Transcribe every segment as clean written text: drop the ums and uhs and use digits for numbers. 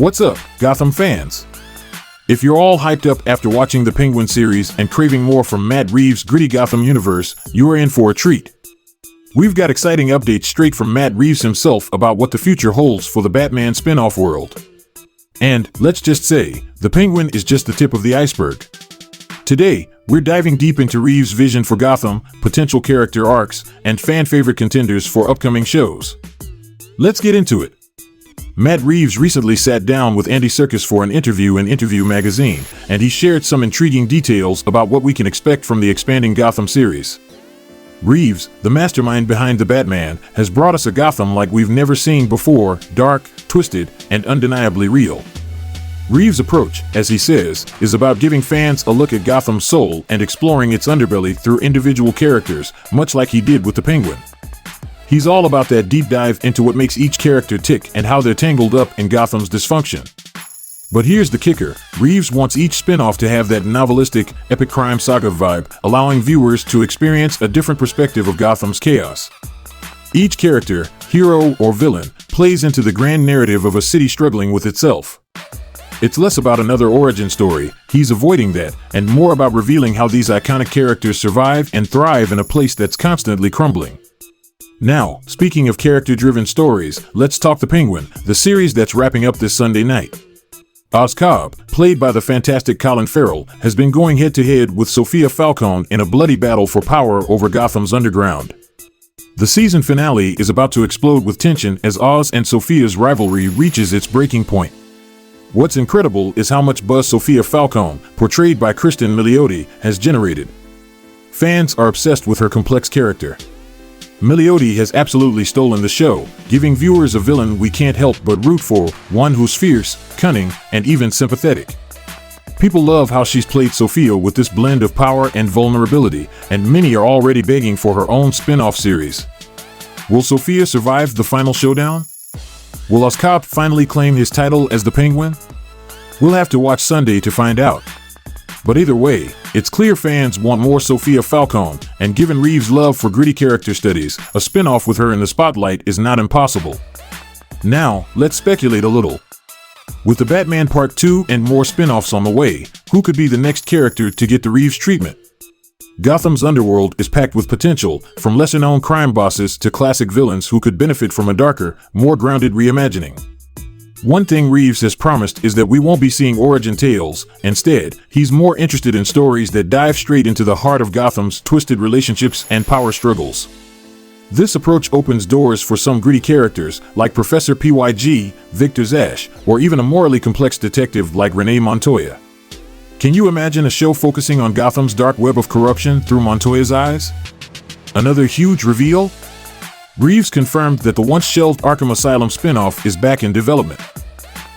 What's up, Gotham fans? If you're all hyped up after watching the Penguin series and craving more from Matt Reeves' gritty Gotham universe, you are in for a treat. We've got exciting updates straight from Matt Reeves himself about what the future holds for the Batman spin-off world. And, let's just say, the Penguin is just the tip of the iceberg. Today, we're diving deep into Reeves' vision for Gotham, potential character arcs, and fan-favorite contenders for upcoming shows. Let's get into it. Matt Reeves recently sat down with Andy Serkis for an interview in Interview magazine, and he shared some intriguing details about what we can expect from the expanding Gotham series. Reeves, the mastermind behind the Batman, has brought us a Gotham like we've never seen before, dark, twisted, and undeniably real. Reeves' approach, as he says, is about giving fans a look at Gotham's soul and exploring its underbelly through individual characters, much like he did with the Penguin. He's all about that deep dive into what makes each character tick and how they're tangled up in Gotham's dysfunction. But here's the kicker, Reeves wants each spin-off to have that novelistic, epic crime saga vibe, allowing viewers to experience a different perspective of Gotham's chaos. Each character, hero or villain, plays into the grand narrative of a city struggling with itself. It's less about another origin story, he's avoiding that, and more about revealing how these iconic characters survive and thrive in a place that's constantly crumbling. Now, speaking of character-driven stories, let's talk The Penguin, the series that's wrapping up this Sunday night. Oz Cobb, played by the fantastic Colin Farrell, has been going head-to-head with Sophia Falcone in a bloody battle for power over Gotham's underground. The season finale is about to explode with tension as Oz and Sophia's rivalry reaches its breaking point. What's incredible is how much buzz Sophia Falcone, portrayed by Kristen Milioti, has generated. Fans are obsessed with her complex character. Milioti has absolutely stolen the show, giving viewers a villain we can't help but root for, one who's fierce, cunning, and even sympathetic. People love how she's played Sophia with this blend of power and vulnerability, and many are already begging for her own spin-off series. Will Sophia survive the final showdown? Will Oz Cobb finally claim his title as the Penguin? We'll have to watch Sunday to find out. But either way, it's clear fans want more Sophia Falcone, and given Reeves' love for gritty character studies, a spin-off with her in the spotlight is not impossible. Now, let's speculate a little. With the Batman Part 2 and more spin-offs on the way, who could be the next character to get the Reeves treatment? Gotham's underworld is packed with potential, from lesser-known crime bosses to classic villains who could benefit from a darker, more grounded reimagining. One thing Reeves has promised is that we won't be seeing origin tales. Instead, he's more interested in stories that dive straight into the heart of Gotham's twisted relationships and power struggles. This approach opens doors for some gritty characters like Professor PYG, Victor Zash, or even a morally complex detective like Renee Montoya. Can you imagine a show focusing on Gotham's dark web of corruption through Montoya's eyes? Another huge reveal? Reeves confirmed that the once-shelved Arkham Asylum spin-off is back in development.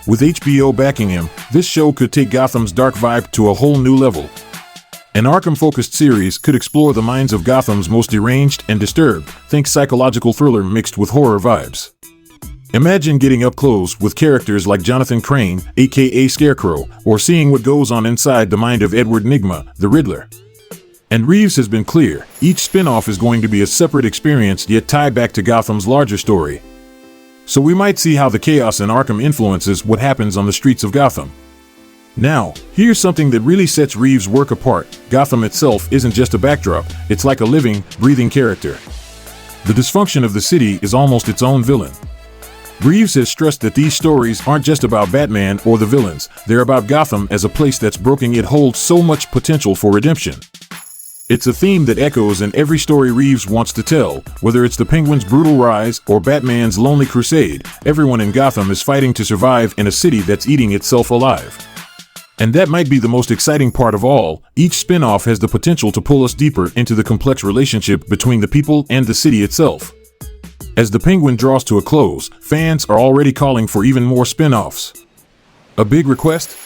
With HBO backing him, this show could take Gotham's dark vibe to a whole new level. An Arkham-focused series could explore the minds of Gotham's most deranged and disturbed, think psychological thriller mixed with horror vibes. Imagine getting up close with characters like Jonathan Crane, aka Scarecrow, or seeing what goes on inside the mind of Edward Nygma, the Riddler. And Reeves has been clear, each spin-off is going to be a separate experience yet tied back to Gotham's larger story. So we might see how the chaos in Arkham influences what happens on the streets of Gotham. Now, here's something that really sets Reeves' work apart. Gotham itself isn't just a backdrop, it's like a living, breathing character. The dysfunction of the city is almost its own villain. Reeves has stressed that these stories aren't just about Batman or the villains, they're about Gotham as a place that's broken yet holds so much potential for redemption. It's a theme that echoes in every story Reeves wants to tell, whether it's the Penguin's brutal rise or Batman's lonely crusade. Everyone in Gotham is fighting to survive in a city that's eating itself alive. And that might be the most exciting part of all, each spin-off has the potential to pull us deeper into the complex relationship between the people and the city itself. As the Penguin draws to a close, fans are already calling for even more spin-offs. A big request?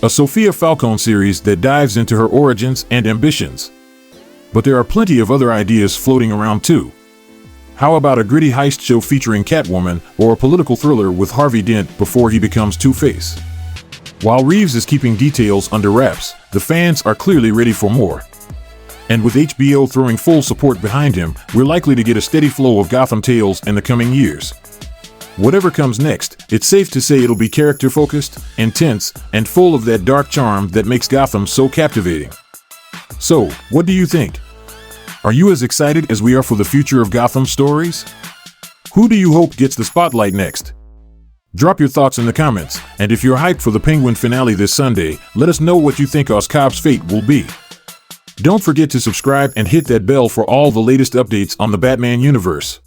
A Sophia Falcone series that dives into her origins and ambitions. But there are plenty of other ideas floating around too. How about a gritty heist show featuring Catwoman, or a political thriller with Harvey Dent before he becomes Two-Face? While Reeves is keeping details under wraps, the fans are clearly ready for more. And with HBO throwing full support behind him, we're likely to get a steady flow of Gotham tales in the coming years. Whatever comes next, it's safe to say it'll be character-focused, intense, and full of that dark charm that makes Gotham so captivating. So, what do you think? Are you as excited as we are for the future of Gotham stories? Who do you hope gets the spotlight next? Drop your thoughts in the comments, and if you're hyped for the Penguin finale this Sunday, let us know what you think Cobb's fate will be. Don't forget to subscribe and hit that bell for all the latest updates on the Batman universe.